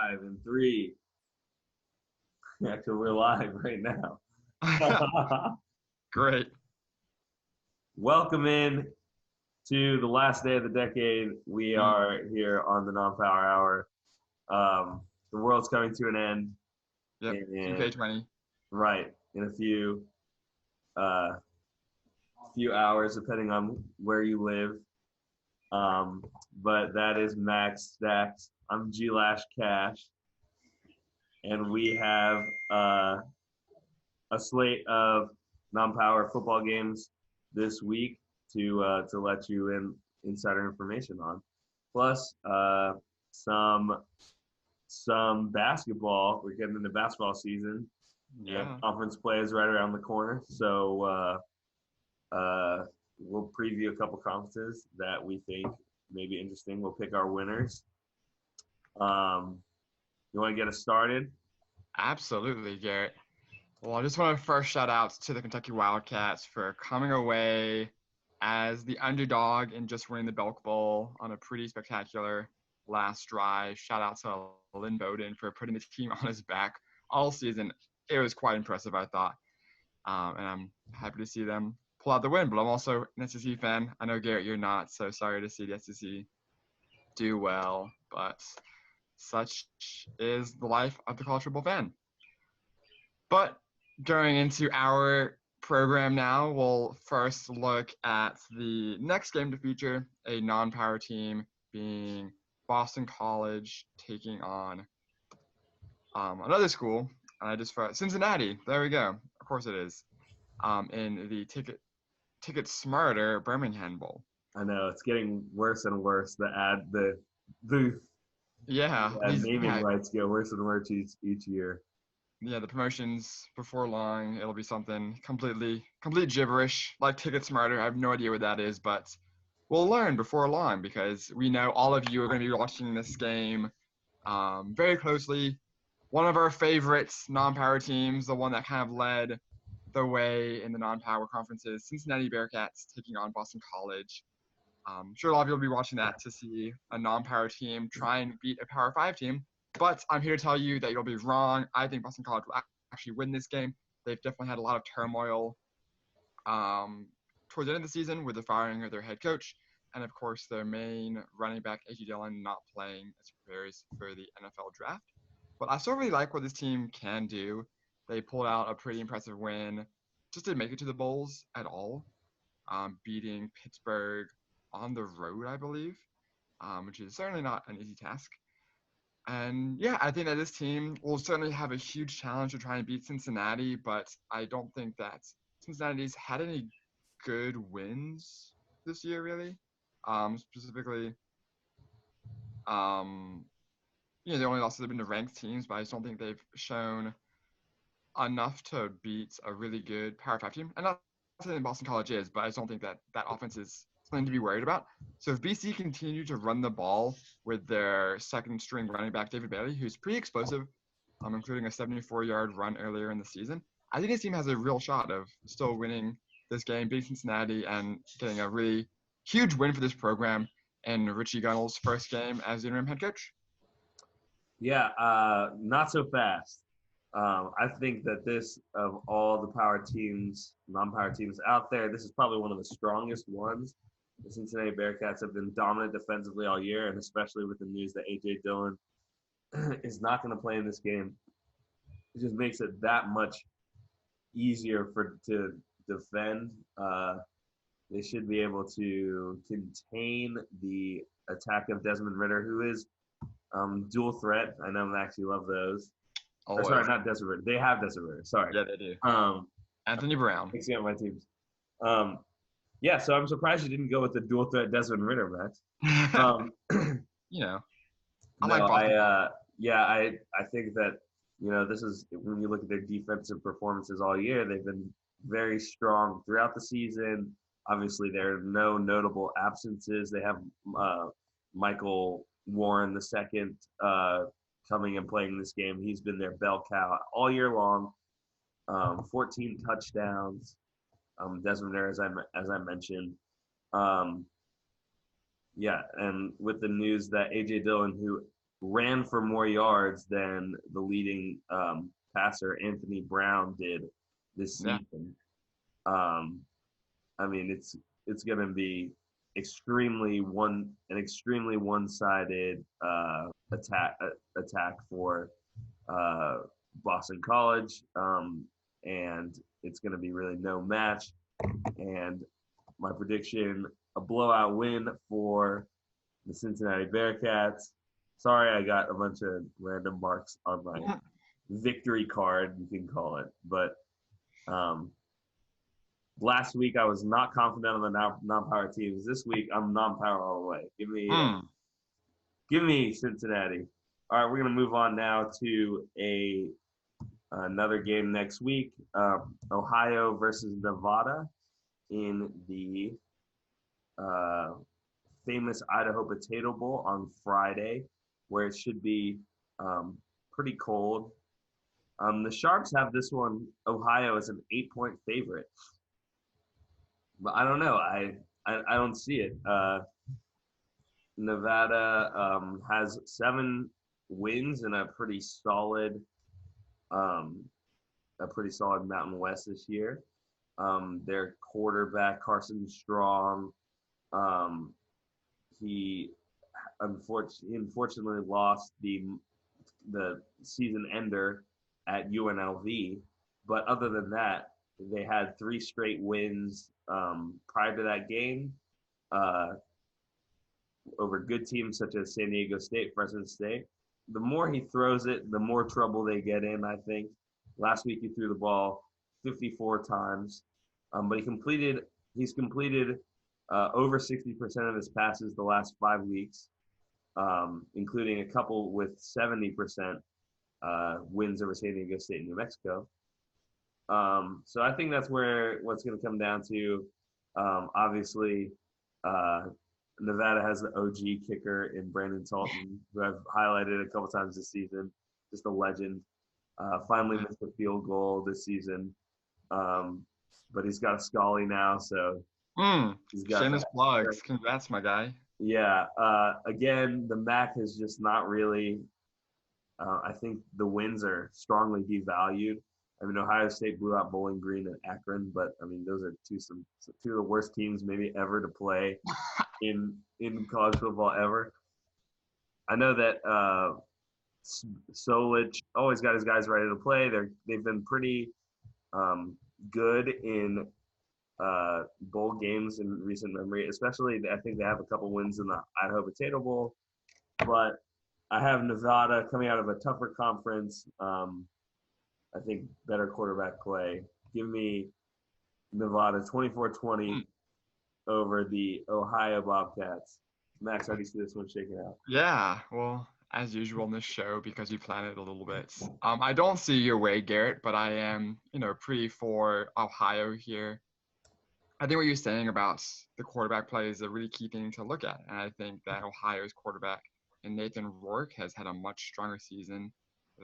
live in three. Actually, we're live right now. Great. Welcome in to the last day of the decade. We are here on the Non-Power Hour. The world's coming to an end Yep. in 2K20. right in a few hours, depending on where you live. But that is Max Stacks. I'm G Lash Cash, and we have a slate of non-power football games this week to let you in insider information on. Plus some basketball. We're getting into basketball season. Yeah. Conference play is right around the corner, so we'll preview a couple conferences that we think may be interesting. We'll pick our winners. You want to get us started? Absolutely, Garrett. Well, I just want to first shout out to the Kentucky Wildcats for coming away as the underdog and just winning the Belk Bowl on a pretty spectacular last drive. Shout out to Lynn Bowden for putting the team on his back all season. It was quite impressive, I thought. And I'm happy to see them pull out the win, but I'm also an SEC fan. I know, Garrett, you're not, so sorry to see the SEC do well, but such is the life of the college football fan. But going into our program now, we'll first look at the next game to feature a non-power team being Boston College taking on another school. I just forgot Cincinnati. There we go. Of course it is. In the Ticket Smarter Birmingham Bowl. I know it's getting worse and worse. The naming rights get worse and worse each year. Yeah, the promotions before long, it'll be something complete gibberish, like Ticket Smarter. I have no idea what that is, but we'll learn before long because we know all of you are going to be watching this game very closely. One of our favorites, non-power teams, the one that kind of led the way in the non-power conferences, Cincinnati Bearcats taking on Boston College. I'm sure a lot of you will be watching that to see a non-power team try and beat a Power 5 team. But I'm here to tell you that you'll be wrong. I think Boston College will actually win this game. They've definitely had a lot of turmoil towards the end of the season with the firing of their head coach. And, of course, their main running back, A.J. Dillon, not playing as prepares for the NFL draft. But I still really like what this team can do. They pulled out a pretty impressive win. Just didn't make it to the Bowls at all, beating Pittsburgh on the road, I believe, which is certainly not an easy task. And, yeah, I think that this team will certainly have a huge challenge to try and beat Cincinnati, but I don't think that Cincinnati's had any good wins this year, really. Specifically, the only losses have been to ranked teams, but I just don't think they've shown enough to beat a really good Power 5 team. And not saying Boston College is, but I just don't think that offense is something to be worried about. So if BC continue to run the ball with their second string running back, David Bailey, who's pretty explosive, including a 74-yard run earlier in the season, I think his team has a real shot of still winning this game, beating Cincinnati, and getting a really huge win for this program in Richie Gunnell's first game as the interim head coach. Yeah, not so fast. I think that this, of all the power teams, non-power teams out there, this is probably one of the strongest ones. The Cincinnati Bearcats have been dominant defensively all year, and especially with the news that A.J. Dillon is not going to play in this game, it just makes it that much easier to defend. They should be able to contain the attack of Desmond Ridder, who is dual threat. I know I actually love those. Or, sorry, not Desmond Ridder. They have Desmond Ridder. Sorry. Yeah, they do. Anthony Brown. Mixing up my teams. Yeah, so I'm surprised you didn't go with the dual threat Desmond Ridder, Max. I think that, this is when you look at their defensive performances all year, they've been very strong throughout the season. Obviously, there are no notable absences. They have Michael Warren II coming and playing this game. He's been their bell cow all year long. 14 touchdowns. Desmond Ridder, as I mentioned. And with the news that A.J. Dillon, who ran for more yards than the leading passer Anthony Brown did this Yeah. season. Um, I mean, it's going to be an extremely one-sided attack for uh, Boston College, and it's going to be really no match. And my prediction: a blowout win for the Cincinnati Bearcats. Sorry, I got a bunch of random marks on my victory card, you can call it, but um, last week I was not confident on the non-power teams. This week I'm non-power all the way. Give me Cincinnati. All right, we're gonna move on now to another game next week. Ohio versus Nevada in the uh, famous Idaho Potato Bowl on Friday, where it should be pretty cold. The Sharps have this one, Ohio, as an 8-point favorite. But I don't know. I don't see it. Nevada has 7 wins and um, a pretty solid Mountain West this year. Their quarterback Carson Strong, he unfortunately lost the season ender at UNLV, but other than that, they had 3 straight wins prior to that game over good teams such as San Diego State, Fresno State. The more he throws it, the more trouble they get in, I think. Last week he threw the ball 54 times, but he's completed over 60% of his passes the last 5 weeks, including a couple with 70% wins over San Diego State and New Mexico. So I think that's what's going to come down to. Obviously, Nevada has the OG kicker in Brandon Talton, who I've highlighted a couple times this season, just a legend. Finally missed a field goal this season, but he's got a Scully now, so he's got Shameless that. plugs. Congrats, my guy. Yeah. Again, the MAC is just not really. I think the wins are strongly devalued. I mean, Ohio State blew out Bowling Green and Akron, but I mean, those are two of the worst teams maybe ever to play in college football ever. I know that Solich always got his guys ready to play. They've been pretty good in bowl games in recent memory. Especially, I think they have a couple wins in the Idaho Potato Bowl, but I have Nevada coming out of a tougher conference. I think better quarterback play. Give me Nevada 24-20 over the Ohio Bobcats. Max, how do you see this one shaking out? Yeah, well, as usual in this show, because you planned it a little bit. I don't see your way, Garrett, but I am, pretty for Ohio here. I think what you're saying about the quarterback play is a really key thing to look at. And I think that Ohio's quarterback and Nathan Rourke has had a much stronger season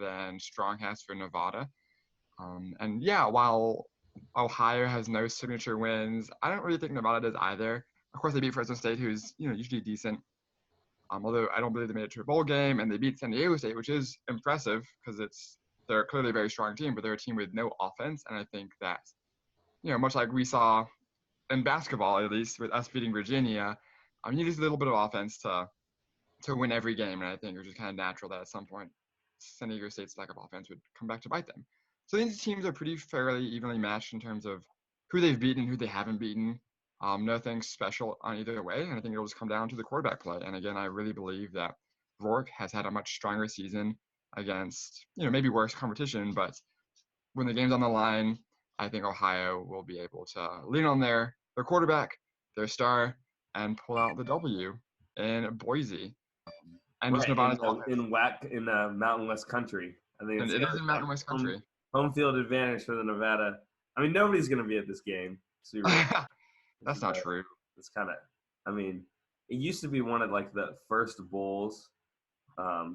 than Strong has for Nevada. And yeah, while Ohio has no signature wins, I don't really think Nevada does either. Of course, they beat Fresno State, who's usually decent. Although I don't believe they made it to a bowl game, and they beat San Diego State, which is impressive because they're clearly a very strong team, but they're a team with no offense. And I think that much like we saw in basketball, at least with us beating Virginia, you need a little bit of offense to win every game. And I think it was just kind of natural that at some point San Diego State's lack of offense would come back to bite them. So these teams are pretty fairly evenly matched in terms of who they've beaten and who they haven't beaten. Nothing special on either way, and I think it'll just come down to the quarterback play. And again, I really believe that Rourke has had a much stronger season against, maybe worse competition, but when the game's on the line, I think Ohio will be able to lean on their quarterback, their star, and pull out the W in Boise. And just Nevada's in Mountain West country. I think and it is in Mountain West country. Home field advantage for the Nevada. I mean, nobody's going to be at this game. That's not true. It's kind of, I mean, it used to be one of like the first bowls of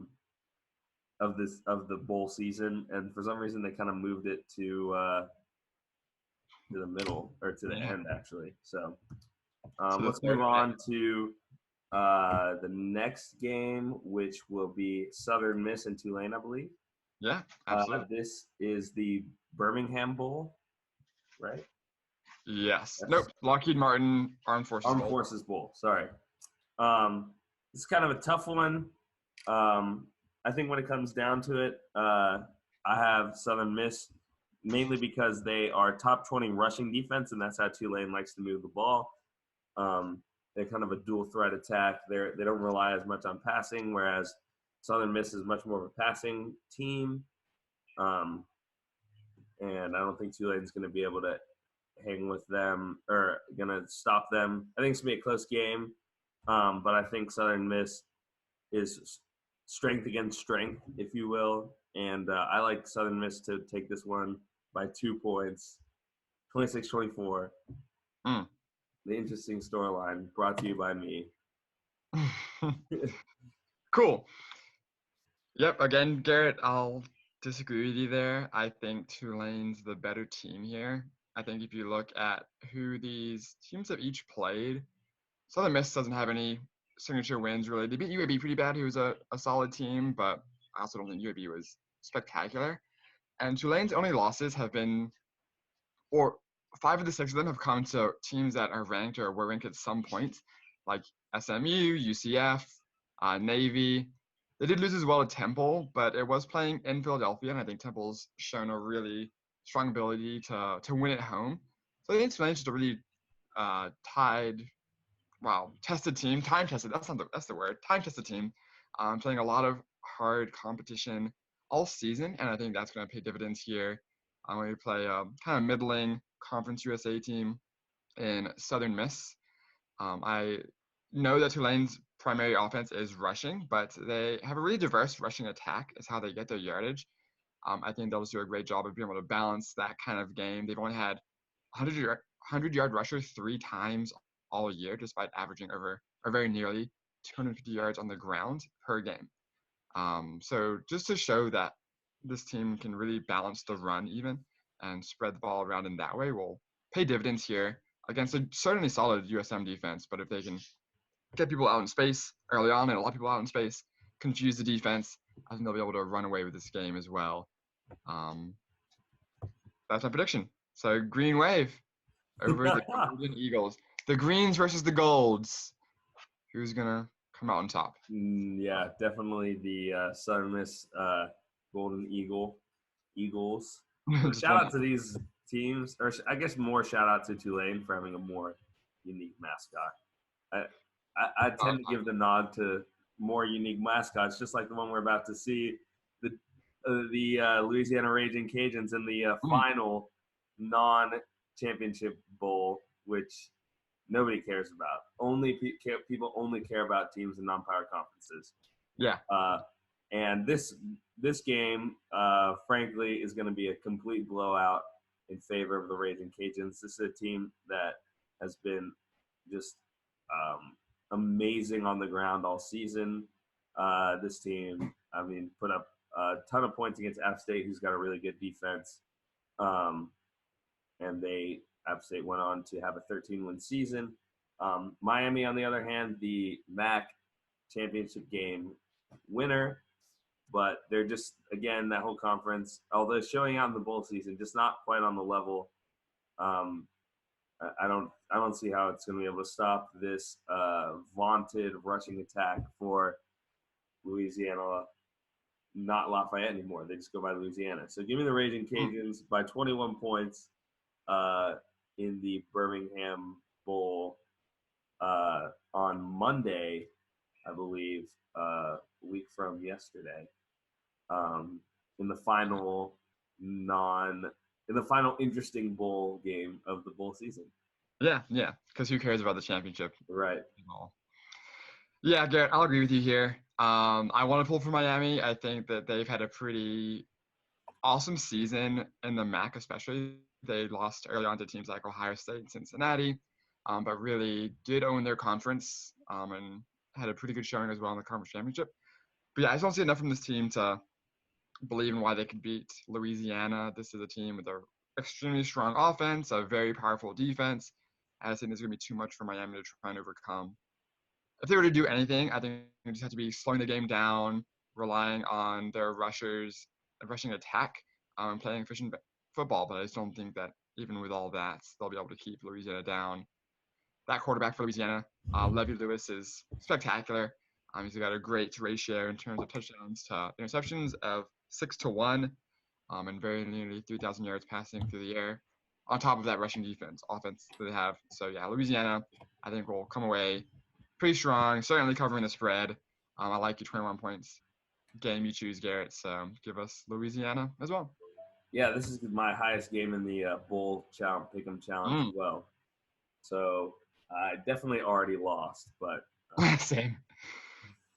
the bowl season, and for some reason they kind of moved it to the middle or to the end actually. So let's move on to The next game, which will be Southern Miss and Tulane, I believe. Yeah, absolutely. This is the Birmingham Bowl, right? Yes. Nope. That's Lockheed Martin Armed Forces Armed Bowl. Forces Bowl. Sorry. It's kind of a tough one. I think when it comes down to it, I have Southern Miss mainly because they are top 20 rushing defense, and that's how Tulane likes to move the ball. They're kind of a dual threat attack. They don't rely as much on passing, whereas Southern Miss is much more of a passing team. Um, and I don't think Tulane's going to be able to hang with them or going to stop them. I think it's going to be a close game, but I think Southern Miss is strength against strength, if you will. And I like Southern Miss to take this one by 2 points, 26-24. Mm. The interesting storyline brought to you by me. Cool. Yep. Again, Garrett, I'll disagree with you there. I think Tulane's the better team here. I think if you look at who these teams have each played, Southern Miss doesn't have any signature wins really. They beat UAB pretty bad, who was a solid team, but I also don't think UAB was spectacular. And Tulane's only losses have been, or 5 of the 6 of them have come to teams that are ranked or were ranked at some point, like SMU, UCF, Navy. They did lose as well to Temple, but it was playing in Philadelphia, and I think Temple's shown a really strong ability to win at home. So I think Tulane's just a really tested team, time tested. That's the word. Time tested team, playing a lot of hard competition all season, and I think that's going to pay dividends here. We play a kind of middling Conference USA team in Southern Miss. I know that Tulane's primary offense is rushing, but they have a really diverse rushing attack. Is how they get their yardage. I think they'll do a great job of being able to balance that kind of game. They've only had 100-yard rusher 3 times all year, despite averaging over or very nearly 250 yards on the ground per game. So just to show that this team can really balance the run even and spread the ball around in that way will pay dividends here against a certainly solid USM defense. But if they can get people out in space early on and a lot of people out in space, confuse the defense, I think they'll be able to run away with this game as well. That's my prediction. So green wave over the Golden Eagles. The greens versus the golds. Who's gonna come out on top? Yeah, definitely the Southern Miss Golden Eagles. Shout out to these teams, or I guess more shout out to Tulane for having a more unique mascot. I tend to give the nod to more unique mascots, just like the one we're about to see, the Louisiana Raging Cajuns in the final non-championship bowl, which nobody cares about. People only care about teams in non-power conferences. Yeah. And this game, frankly, is going to be a complete blowout in favor of the Raging Cajuns. This is a team that has been just amazing on the ground all season. This team, I mean, put up a ton of points against App State, who's got a really good defense. And App State went on to have a 13-win season. Miami, on the other hand, the MAC championship game winner, but they're just, again, that whole conference, although showing out in the bowl season, just not quite on the level. I don't see how it's going to be able to stop this vaunted rushing attack for Louisiana, not Lafayette anymore. They just go by Louisiana. So give me the Raging Cajuns by 21 points in the Birmingham Bowl on Monday, I believe, a week from yesterday, in the final interesting bowl game of the bowl season. Yeah, because who cares about the championship? Right. Yeah, Garrett, I'll agree with you here. I want to pull for Miami. I think that they've had a pretty awesome season in the MAC, especially. They lost early on to teams like Ohio State and Cincinnati, but really did own their conference and had a pretty good showing as well in the conference championship. But yeah, I just don't see enough from this team to believe in why they could beat Louisiana. This is a team with an extremely strong offense, a very powerful defense. I think there's going to be too much for Miami to try and overcome. if they were to do anything, I think it just have to be slowing the game down, relying on their rushing attack, playing efficient football. But I just don't think that even with all that, they'll be able to keep Louisiana down. That quarterback for Louisiana, Levy Lewis, is spectacular. He's got a great ratio in terms of touchdowns to interceptions of 6-1, and very nearly 3,000 yards passing through the air. On top of that rushing offense that they have. So yeah, Louisiana, I think will come away pretty strong. Certainly covering the spread. I like your 21 points game you choose, Garrett. So give us Louisiana as well. Yeah, this is my highest game in the bowl challenge, pick'em challenge as well. So I definitely already lost, but Same.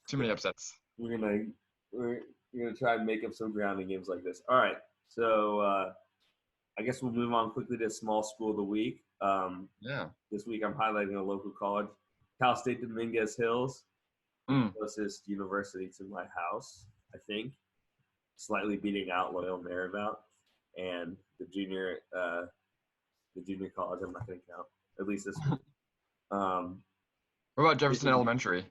Too many upsets. We're gonna try and make up some ground in games like this. All right, so I guess we'll move on quickly to small school of the week. Yeah. This week I'm highlighting a local college, Cal State Dominguez Hills, the closest university to my house, I think, slightly beating out Loyola Marymount, and the junior college I'm not going to count, at least this week. What about Jefferson Elementary?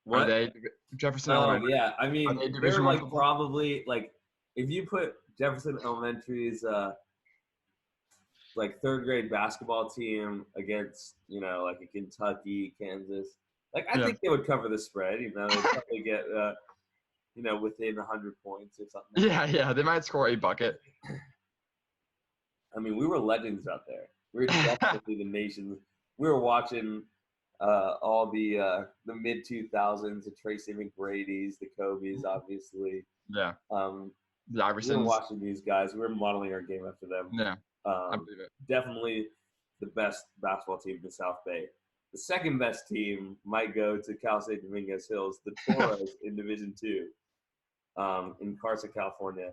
What? Are they Jefferson Elementary? Yeah, I mean, they're like football? probably like if you put Jefferson Elementary's like third grade basketball team against like a Kentucky, Kansas, like I think they would cover the spread. They'd probably get within 100 points or something. Yeah, they might score a bucket. I mean, we were legends out there. We were definitely the nation. We were watching all the mid 2000s, the Tracy McGrady's, the Kobe's, obviously. Yeah. The Iversons. We were watching these guys. We were modeling our game after them. Yeah. I believe it. Definitely the best basketball team in South Bay. The second best team might go to Cal State Dominguez Hills, the Toros in Division II, in Carson, California.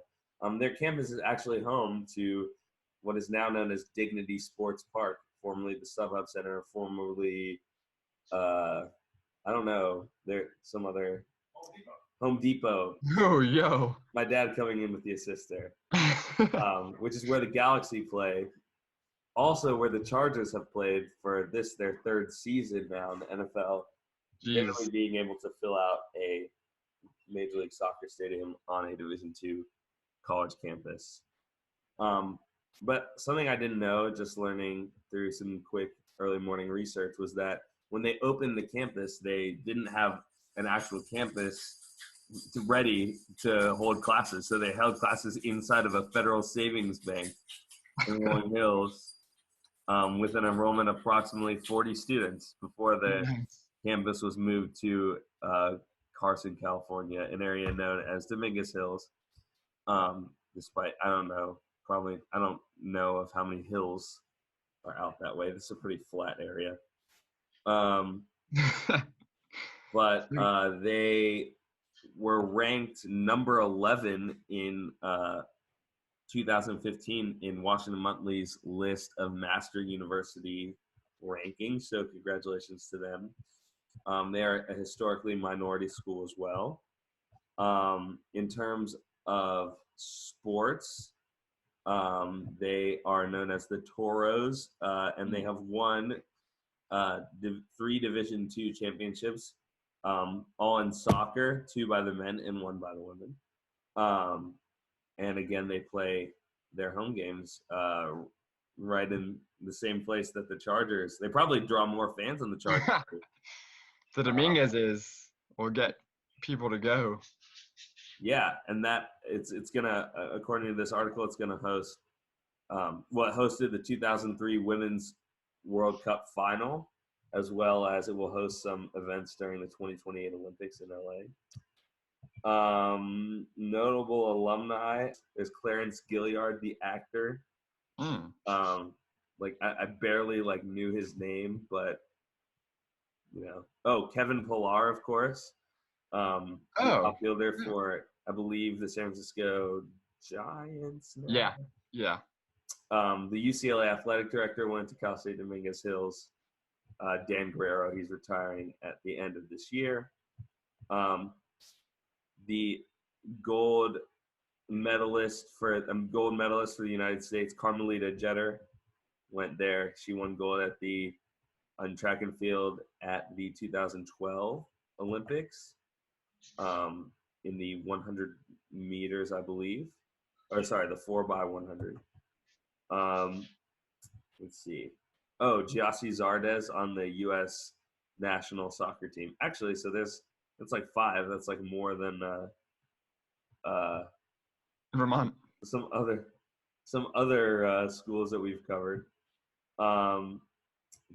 Their campus is actually home to what is now known as Dignity Sports Park, formerly the SubHub Center, formerly, I don't know, there's some other Home Depot. Oh, yo. My dad coming in with the assist there, which is where the Galaxy play. Also, where the Chargers have played for their third season now in the NFL. Generally being able to fill out a Major League Soccer stadium on a Division II college campus. But something I didn't know, just learning through some quick early morning research, was that when they opened the campus, they didn't have an actual campus ready to hold classes. So they held classes inside of a federal savings bank in Rolling Hills with an enrollment of approximately 40 students before the campus was moved to Carson, California, an area known as Dominguez Hills. Despite, I don't know of how many hills are out that way. This is a pretty flat area. But they were ranked number 11 in 2015 in Washington Monthly's list of Master University rankings. So congratulations to them. They are a historically minority school as well. In terms of sports, they are known as the Toros, and they have won 3 Division II championships, all in soccer, 2 by the men and 1 by the women. And again, they play their home games right in the same place that the Chargers. They probably draw more fans than the Chargers. The Dominguez's will get people to go. Yeah, and that it's gonna, according to this article, it's gonna host what hosted the 2003 Women's World Cup final, as well as it will host some events during the 2028 Olympics in LA. Notable alumni is Clarence Gilliard, the actor. I barely knew his name, but Kevin Pillar, of course. Outfielder for, I believe, the San Francisco Giants now. Yeah. The UCLA athletic director went to Cal State Dominguez Hills. Dan Guerrero, he's retiring at the end of this year. The gold medalist for the United States, Carmelita Jeter, went there. She won gold at the on track and field at the 2012 Olympics in the 100 meters, I believe. Or sorry, the 4x100. Um, let's see. Oh, Giassi Zardes on the U.S. national soccer team. Actually, so that's like 5. That's like more than uh, Vermont. some other schools that we've covered. Um,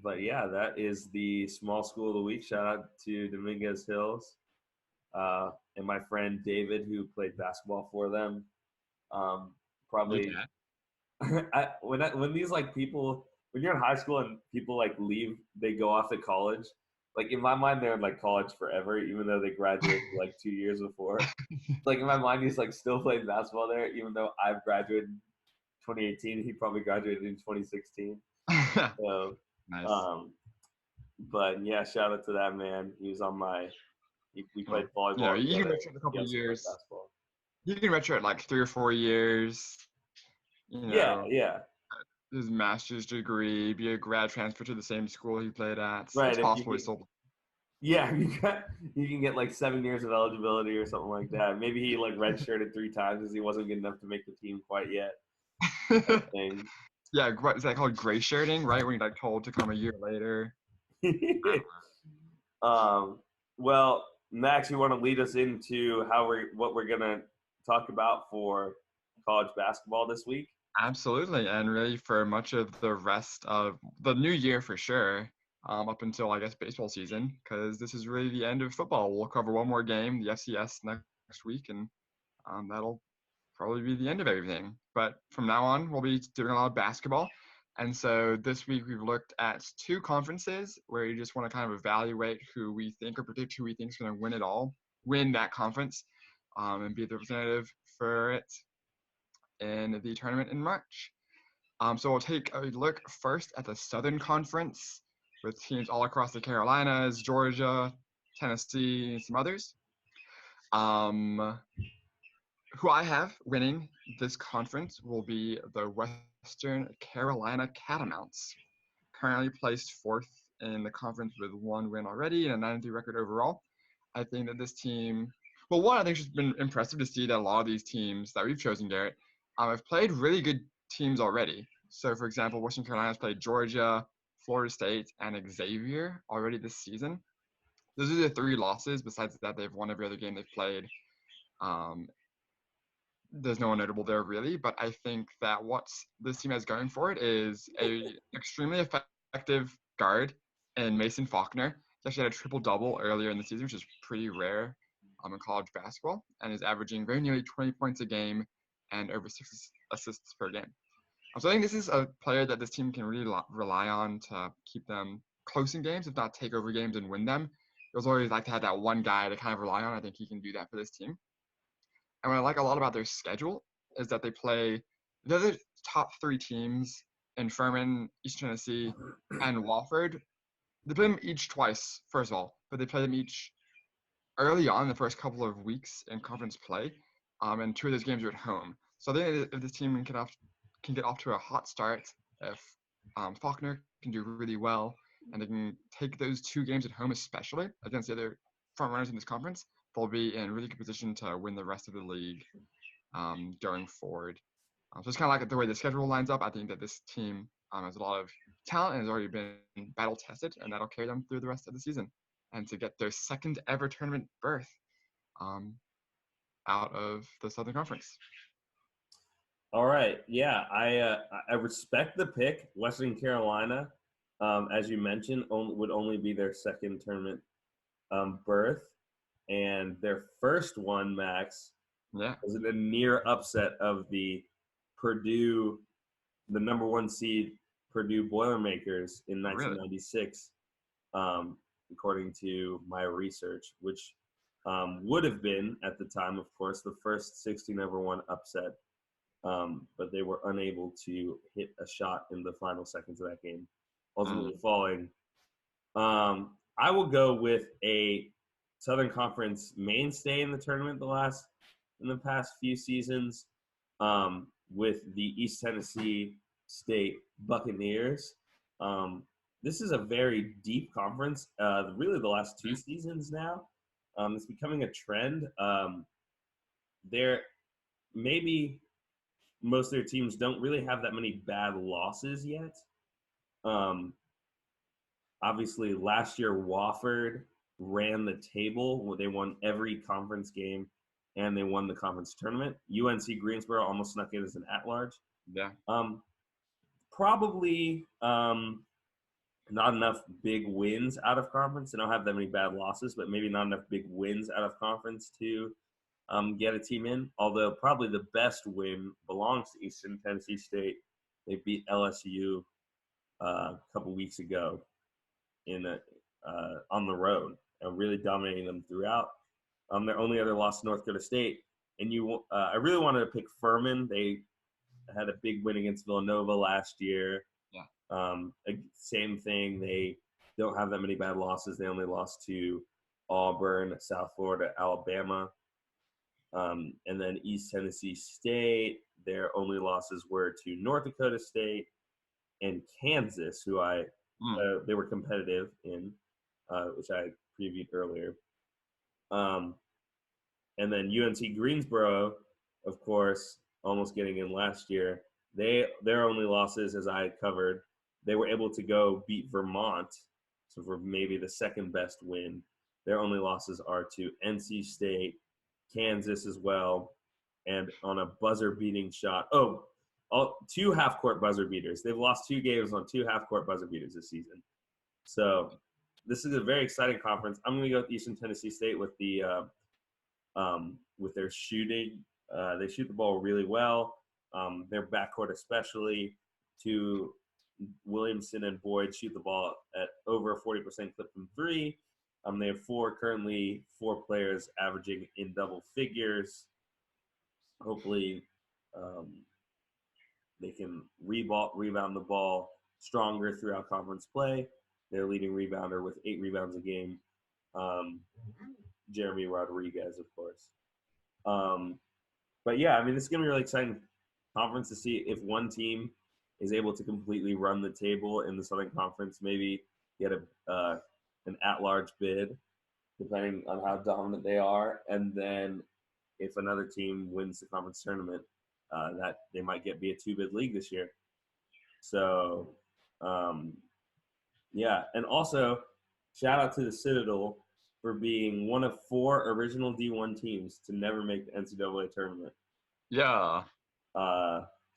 but yeah, that is the small school of the week. Shout out to Dominguez Hills and my friend David, who played basketball for them. Your Probably dad. when these like people when you're in high school and people like leave, they go off to college. Like in my mind, they're in like college forever, even though they graduated like 2 years before. Like in my mind, he's like still playing basketball there, even though I've graduated in 2018. He probably graduated in 2016. So, Nice. um, but yeah, shout out to that man. He was on my. We Well, played volleyball you can together. redshirt a He couple of also played years. basketball. You can redshirt like 3 or 4 years. Yeah, yeah, His master's degree, be a grad transfer to the same school he played at. right. It's If you possible he get, still. yeah, you can get like 7 years of eligibility or something like that. Maybe he like redshirted 3 times because he wasn't good enough to make the team quite yet. Type thing. Yeah, is that called gray shirting, right? When you're like told to come a year later. um, well, Max, you want to lead us into what we're gonna talk about for college basketball this week? Absolutely, and really for much of the rest of the new year for sure, up until I guess baseball season, because this is really the end of football. We'll cover one more game, the FCS next week, and that'll probably be the end of everything. But from now on, we'll be doing a lot of basketball. And so this week we've looked at 2 conferences where you just want to kind of evaluate who we think or predict who we think is going to win that conference, and be the representative for it in the tournament in March. So we'll take a look first at the Southern Conference with teams all across the Carolinas, Georgia, Tennessee, and some others. Who I have winning this conference will be the Western Carolina Catamounts, currently placed 4th in the conference with 1 win already and a 9-3 record overall. I think that this team, well, one, I think it's been impressive to see that a lot of these teams that we've chosen, Garrett, have played really good teams already. So, for example, Western Carolina's played Georgia, Florida State, and Xavier already this season. Those are the 3 losses. Besides that, they've won every other game they've played. There's no one notable there really, but I think that what this team has going for it is a extremely effective guard in Mason Faulkner. He actually had a triple-double earlier in the season, which is pretty rare in college basketball, and is averaging very nearly 20 points a game and over 6 assists per game. So I think this is a player that this team can really rely on to keep them close in games, if not take over games and win them. They'll always like to have that one guy to kind of rely on. I think he can do that for this team. And what I like a lot about their schedule is that they play the other top 3 teams in Furman, East Tennessee, and Wofford. They play them each twice, first of all, but they play them each early on in the first couple of weeks in conference play, and 2 of those games are at home. So I think if this team can get off to a hot start, if Faulkner can do really well, and they can take those 2 games at home, especially against the other front runners in this conference, they'll be in really good position to win the rest of the league going forward. So it's kind of like the way the schedule lines up. I think that this team has a lot of talent and has already been battle tested, and that'll carry them through the rest of the season. And to get their 2nd ever tournament berth out of the Southern Conference. All right, yeah, I respect the pick. Western Carolina, as you mentioned, would only be their 2nd tournament berth, and their first one, Max, was a near upset of the Purdue, the number 1 seed Purdue Boilermakers in 1996, according to my research, which would have been at the time, of course, the first 16-1 upset. But they were unable to hit a shot in the final seconds of that game, ultimately falling. I will go with a Southern Conference mainstay in the tournament in the past few seasons, with the East Tennessee State Buccaneers. this is a very deep conference. Really, the last 2 seasons now, it's becoming a trend. There, maybe most of their teams don't really have that many bad losses yet. Um, Obviously, last year Wofford ran the table. They won every conference game, and they won the conference tournament. UNC Greensboro almost snuck in as an at-large. Yeah. Probably not enough big wins out of conference. They don't have that many bad losses, but maybe not enough big wins out of conference to get a team in. Although probably the best win belongs to Eastern Tennessee State. They beat LSU a couple weeks ago on the road and really dominating them throughout. Their only other loss to North Dakota State. And I really wanted to pick Furman. They had a big win against Villanova last year. Yeah. Same thing. They don't have that many bad losses. They only lost to Auburn, South Florida, Alabama. And then East Tennessee State, their only losses were to North Dakota State and Kansas, who they were competitive in, which I previewed earlier. And then UNC Greensboro, of course, almost getting in last year. Their only losses, as I covered, they were able to go beat Vermont, so for maybe the second best win. Their only losses are to NC State, Kansas as well, and on a buzzer-beating shot. Two half-court buzzer beaters. They've lost 2 games on 2 half-court buzzer beaters this season. So this is a very exciting conference. I'm going to go with Eastern Tennessee State with their shooting. They shoot the ball really well. Their backcourt especially, to Williamson and Boyd, shoot the ball at over a 40% clip from 3. They have currently 4 players averaging in double figures. Hopefully they can rebound the ball stronger throughout conference play. Their leading rebounder with 8 rebounds a game, Jeremy Rodriguez, of course. But yeah, I mean, this is going to be a really exciting conference to see if one team is able to completely run the table in the Southern Conference, maybe get an at-large bid, depending on how dominant they are. And then if another team wins the conference tournament, that they might be a 2-bid league this year. So, yeah. And also, shout out to the Citadel for being one of 4 original D1 teams to never make the NCAA tournament. Yeah.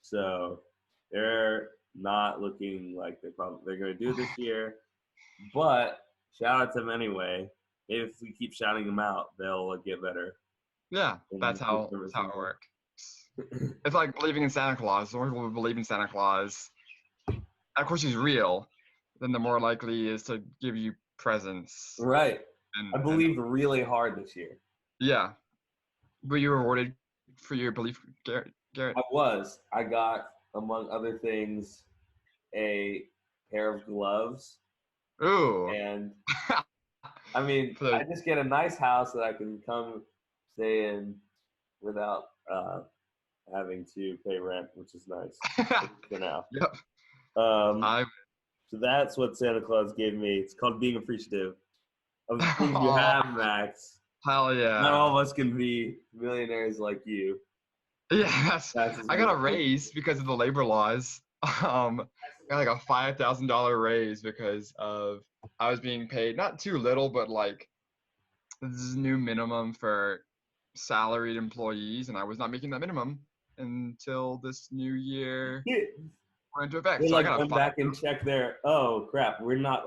So they're not looking like they're going to do it this year. But shout out to them anyway. If we keep shouting them out, they'll get better. Yeah, that's how it works. It's like believing in Santa Claus. The more people believe in Santa Claus, and of course he's real, then the more likely he is to give you presents. Right. I believed really hard this year. Yeah. Were you rewarded for your belief, Garrett? I was. I got, among other things, a pair of gloves. Ooh. And I mean, I just get a nice house that I can come stay in without having to pay rent, which is nice for now. Yep. So that's what Santa Claus gave me. It's called being appreciative of the things you have, Max. Hell yeah. Not all of us can be millionaires like you. Yeah, I got a raise because of the labor laws. I got like a $5,000 raise because of I was being paid not too little, but like this is new minimum for salaried employees, and I was not making that minimum until this new year went into effect. They so like I got come back and check their. Oh crap! We're not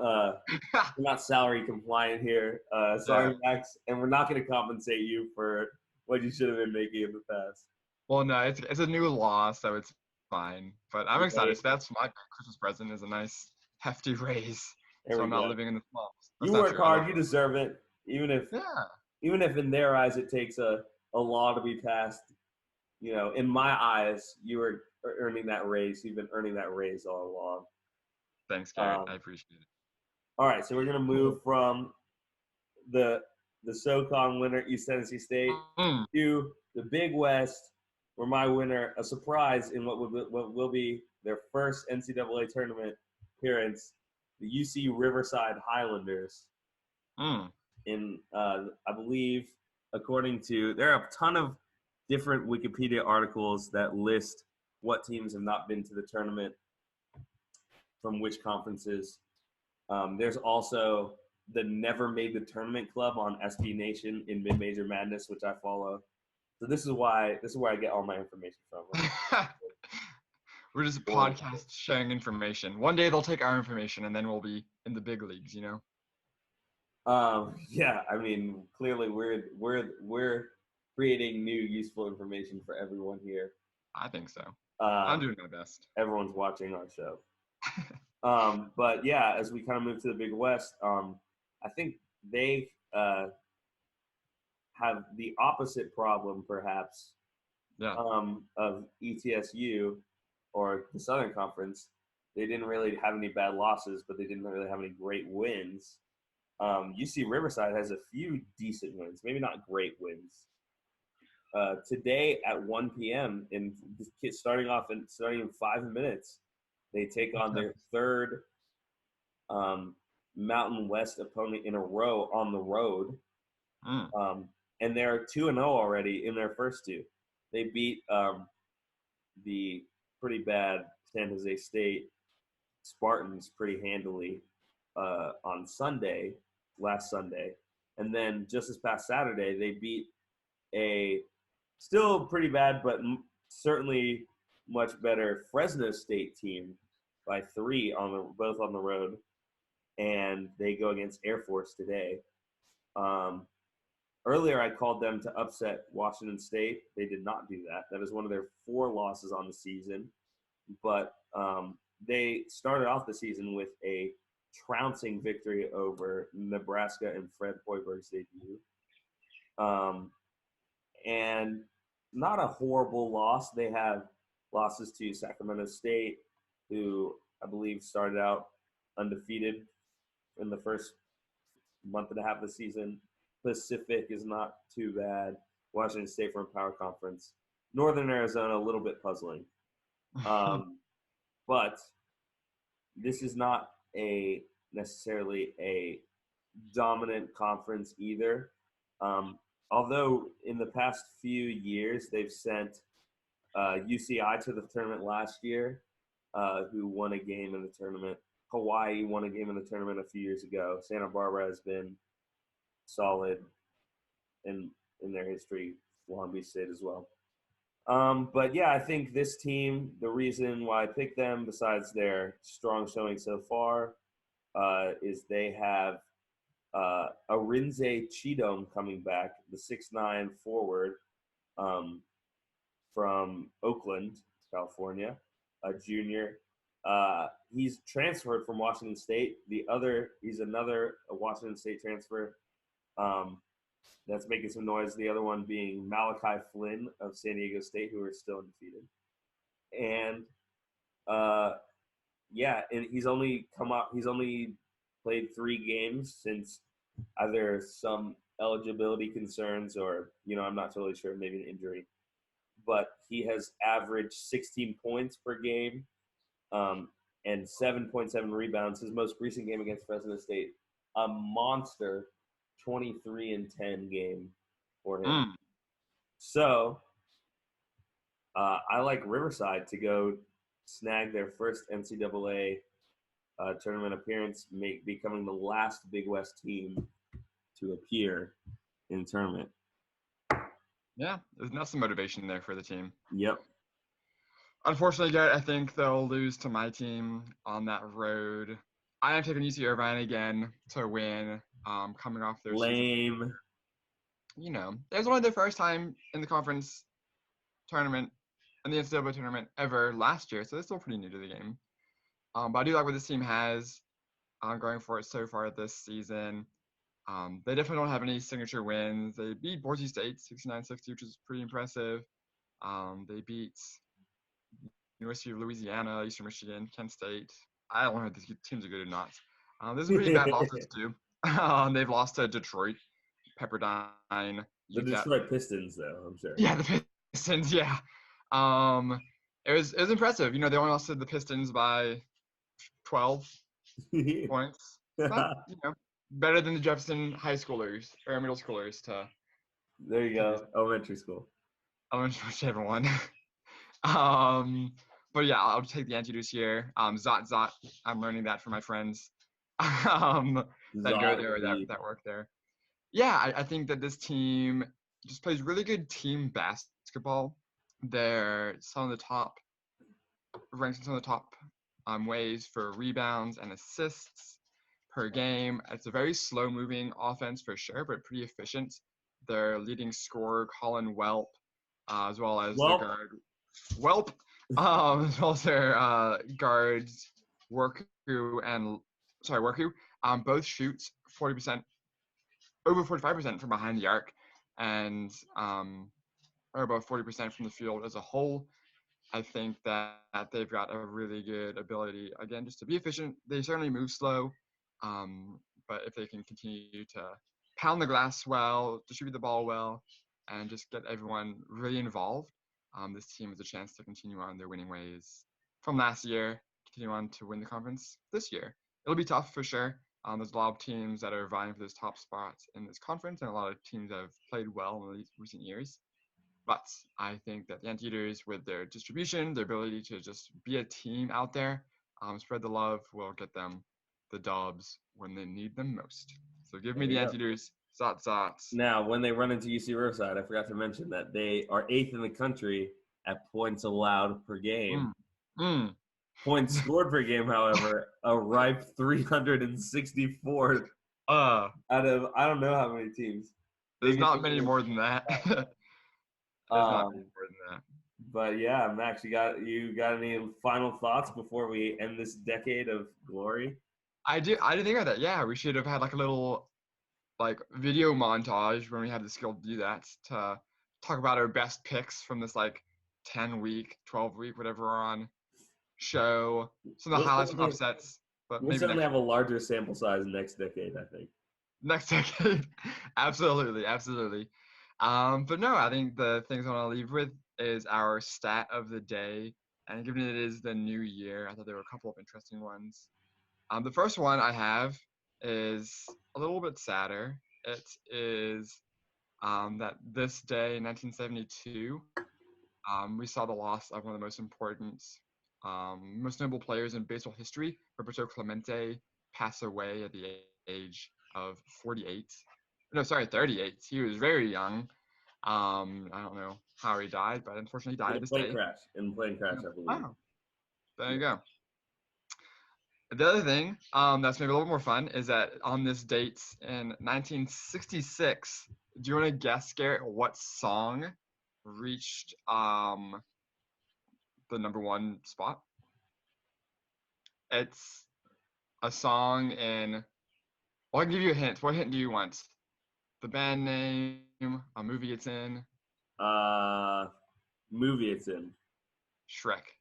salary compliant here. Sorry, yeah. Max, and we're not going to compensate you for what you should have been making in the past. Well, no, it's a new law, so it's fine. But I'm excited. So that's my Christmas present is a nice hefty raise. So I'm not living in the slums. You work hard. You deserve it. Even if in their eyes it takes a law to be passed. You know, in my eyes, you were earning that raise. You've been earning that raise all along. Thanks, Garrett. I appreciate it. All right, so we're gonna move from the SoCon winner, East Tennessee State, to the Big West, where my winner, a surprise in what will be their first NCAA tournament appearance, the UC Riverside Highlanders. Mm. In I believe, according to, there are a ton of different Wikipedia articles that list what teams have not been to the tournament from which conferences. There's also the Never Made the Tournament Club on SB Nation in Mid Major Madness, which I follow. So this is where I get all my information from. We're just a podcast sharing information. One day they'll take our information, and then we'll be in the big leagues, you know. Yeah, I mean, clearly we're creating new useful information for everyone here. I think so. I'm doing my best. Everyone's watching our show. But yeah, as we kind of move to the Big West, I think they have the opposite problem, perhaps, Yeah. of ETSU or the Southern Conference. They didn't really have any bad losses, but they didn't really have any great wins. UC Riverside has a few decent wins, maybe not great wins. Today at 1 p.m. starting in 5 minutes, they take on their third Mountain West opponent in a row on the road. And they're 2-0 already in their first two. They beat the pretty bad San Jose State Spartans pretty handily on last Sunday. And then just this past Saturday, they beat a still pretty bad, but certainly much better Fresno State team by 3 both on the road. And they go against Air Force today. Earlier, I called them to upset Washington State. They did not do that. That is one of their 4 losses on the season. But they started off the season with a trouncing victory over Nebraska and Fred Hoiberg's debut. And not a horrible loss. They have losses to Sacramento State, who I believe started out undefeated in the first month and a half of the season. Pacific is not too bad. Washington State from Power Conference. Northern Arizona, a little bit puzzling. But this is not necessarily a dominant conference either. Although in the past few years, they've sent UCI to the tournament last year, who won a game in the tournament. Hawaii won a game in the tournament a few years ago. Santa Barbara has been solid in their history. Long Beach State as well. But yeah, I think this team, the reason why I picked them, besides their strong showing so far, is they have Arinze Chidom coming back, the 6'9" forward from Oakland, California, a junior. He's transferred from Washington State. He's another Washington State transfer that's making some noise. The other one being Malachi Flynn of San Diego State, who are still undefeated. And and he's only played 3 games since either some eligibility concerns or, I'm not totally sure, maybe an injury. But he has averaged 16 points per game and 7.7 rebounds. His most recent game against Fresno State, a monster 23-10 game for him. So I like Riverside to go snag their first NCAA tournament appearance, becoming the last Big West team to appear in the tournament. Yeah, there's not some motivation there for the team. Yep. Unfortunately, Garrett, I think they'll lose to my team on that road. I am taking UC Irvine again to win, coming off their season. It was only their first time in the conference tournament, in the NCAA tournament ever last year, so they're still pretty new to the game. But I do like what this team has going for it so far this season. They definitely don't have any signature wins. They beat Boise State 69-60, which is pretty impressive. They beat University of Louisiana, Eastern Michigan, Kent State. I don't know if these teams are good or not. There's some pretty bad losses too. They've lost to Detroit, Pepperdine. The Detroit Pistons, though, I'm sure. Yeah, the Pistons. Yeah. It was impressive. They only lost to the Pistons by 12. points. But, better than the Jefferson high schoolers or middle schoolers to There you go. Elementary school. whichever one. But yeah, I'll take the Anteaters here. Zot. I'm learning that from my friends that go there or that work there. Yeah, I think that this team just plays really good team basketball. They're some of the top ranks in some of the top ways for rebounds and assists per game. It's a very slow-moving offense for sure, but pretty efficient. Their leading scorer, Colin Welp, as well as the guard Welp, as well as their guards Worku, both shoot 40%, over 45% from behind the arc, and are about 40% from the field as a whole. I think that they've got a really good ability, again, just to be efficient. They certainly move slow, but if they can continue to pound the glass well, distribute the ball well, and just get everyone really involved, this team has a chance to continue on their winning ways from last year, continue on to win the conference this year. It'll be tough for sure. There's a lot of teams that are vying for those top spots in this conference, and a lot of teams that have played well in recent years. But I think that the Anteaters, with their distribution, their ability to just be a team out there, spread the love, will get them the dubs when they need them most. So give me the Anteaters. Zot. Now, when they run into UC Riverside, I forgot to mention that they are 8th in the country at points allowed per game. Points scored per game, however, a ripe 364 out of I don't know how many teams. There's not many more than that. But yeah, Max, you got any final thoughts before we end this decade of glory? I didn't think of that. Yeah, we should have had like a little video montage when we had the skill to do that, to talk about our best picks from this 10-week, 12-week, whatever we're on show. Some of the highlights and upsets. But we'll certainly have a larger sample size next decade, I think. Next decade. Absolutely. But no, I think the things I want to leave with is our stat of the day. And given it is the new year, I thought there were a couple of interesting ones. The first one I have is a little bit sadder. It is that this day in 1972, we saw the loss of one of the most important, most notable players in baseball history. Roberto Clemente passed away at the age of 38. No, sorry, 38. He was very young. I don't know how he died, but unfortunately he died this day. In a plane crash, I believe. Wow. There you go. The other thing that's maybe a little more fun is that on this date in 1966, do you want to guess, Garrett, what song reached the #1 spot? It's a song in. Well, I can give you a hint. What hint do you want? The band name, a movie it's in. Movie it's in. Shrek.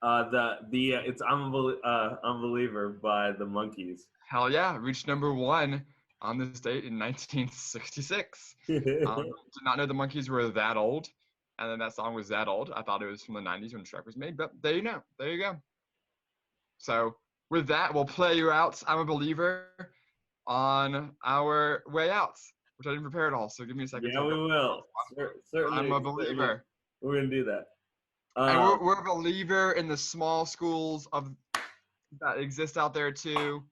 It's Unbeliever by the Monkees. Hell yeah, reached #1 on this date in 1966. Did not know the Monkees were that old, and then that song was that old. I thought it was from the 90s when Shrek was made, but there you go. So with that, we'll play you out I'm a Believer on our way out, which I didn't prepare at all, so give me a second. Yeah, we will. Certainly. I'm a believer. We're going to do that. And we're a believer in the small schools that exist out there too.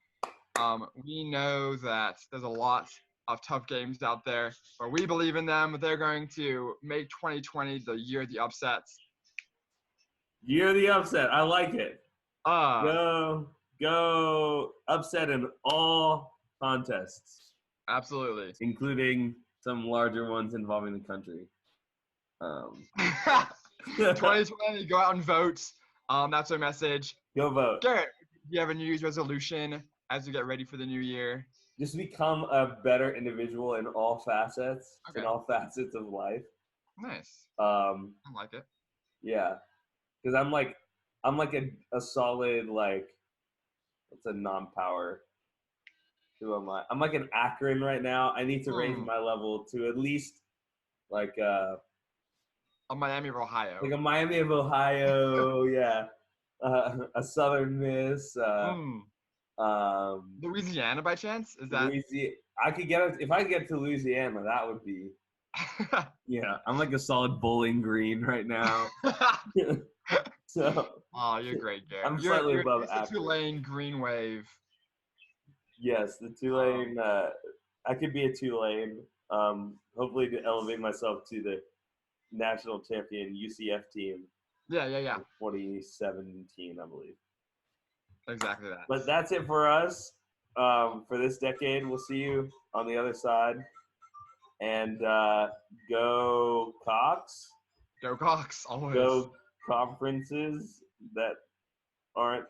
We know that there's a lot of tough games out there, but we believe in them. They're going to make 2020 the year of the upsets. Year of the upset. I like it. Go upset in all contests. Absolutely. Including some larger ones involving the country. 2020, go out and vote. That's our message. Go vote. Garrett, do you have a New Year's resolution as we get ready for the new year? Just become a better individual in all facets, in all facets of life. Nice. I like it. Yeah, because I'm like a solid what's a non-power? Who am I? I'm like an Akron right now. I need to raise my level to at least a Miami of Ohio. Like a Miami of Ohio, yeah. a Southern Miss. Hmm. Um, Louisiana by chance? Is that? Louisiana. I could get it if I could get to Louisiana. That would be. Yeah, I'm like a solid Bowling Green right now. So Oh, you're great, Garrett. I'm You're slightly you're above it's the Akron. Tulane Green Wave. Yes, the Tulane. I could be a Tulane. Hopefully to elevate myself to the national champion UCF team Yeah. in 2017, I believe. Exactly that. But that's it for us for this decade. We'll see you on the other side. And go Cox. Go Cox, always. Go conferences that aren't.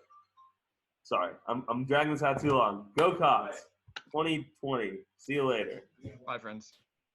Sorry, I'm dragging this out too long. Go Cox. 2020. See you later. Bye, friends.